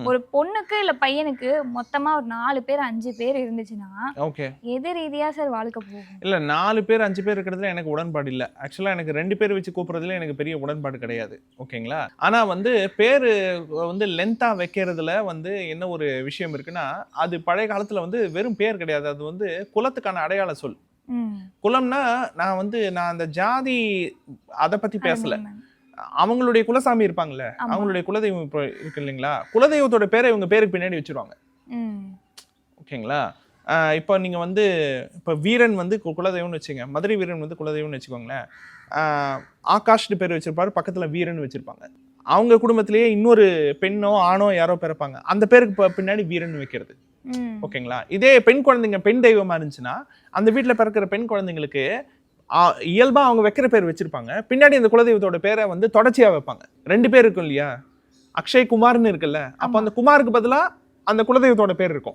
ஒரு பொண்ணுக்கு இல்ல பையனுக்கு மொத்தமா ஒரு 4 பேர் 5 பேர் இருந்துச்சுன்னா ஓகே. எது ரீதியா சார் வாழ்க்கை போகும்? இல்ல 4 பேர் 5 பேர் இருக்கிறதுல எனக்கு உடன்பாடு இல்ல. ஆக்சுவலா எனக்கு 2 பேர் வச்சு கூப்பிடுறதுல எனக்கு பெரிய உடன்பாடு கிடையாது. ஓகேங்களா? ஆனா வந்து பேரு வந்து லென்த்தா வைக்கிறதுல வந்து என்ன ஒரு விஷயம் இருக்குன்னா, அது பழைய காலத்துல வந்து வெறும் பேர் கிடையாது. அது வந்து குலத்துக்கான அடையாள சொல். குலம்னா நான் அந்த ஜாதி அத பத்தி பேசல. அவங்களுடைய குலசாமி இருப்பாங்கல்ல, அவங்களுடைய குலதெய்வம் இப்ப இருக்கு இல்லைங்களா, குலதெய்வத்தோட பேரை இவங்க பேருக்கு பின்னாடி வச்சிருவாங்க. ஓகேங்களா? இப்போ நீங்க வந்து இப்போ வீரன் வந்து குலதெய்வம்னு வச்சுங்க, மதுரை வீரன் வந்து குலதெய்வம்னு வச்சுக்கோங்களேன். ஆகாஷ்னு பேர் வச்சிருப்பாரு, பக்கத்துல வீரன் வச்சிருப்பாங்க. அவங்க குடும்பத்திலேயே இன்னொரு பெண்ணோ ஆணோ யாரோ பிறப்பாங்க, அந்த பேருக்கு பின்னாடி வீரன் வைக்கிறது. ஓகேங்களா? இதே பெண் குழந்தைங்க பெண் தெய்வமா இருந்துச்சுன்னா அந்த வீட்டுல பிறக்கிற பெண் குழந்தைங்களுக்கு இயல்பா அவங்க வைக்கிற பேர் வச்சிருப்பாங்க, பின்னாடி அந்த குலதெய்வத்தோட பேரை வந்து தொடர்ச்சியா வைப்பாங்க. 2 பேர் இருக்கும் இல்லையா, அக்ஷய் குமார்னு இருக்குல்ல, அப்ப அந்த குமாருக்கு பதிலா அந்த குலதெய்வத்தோட பேர் இருக்கும்.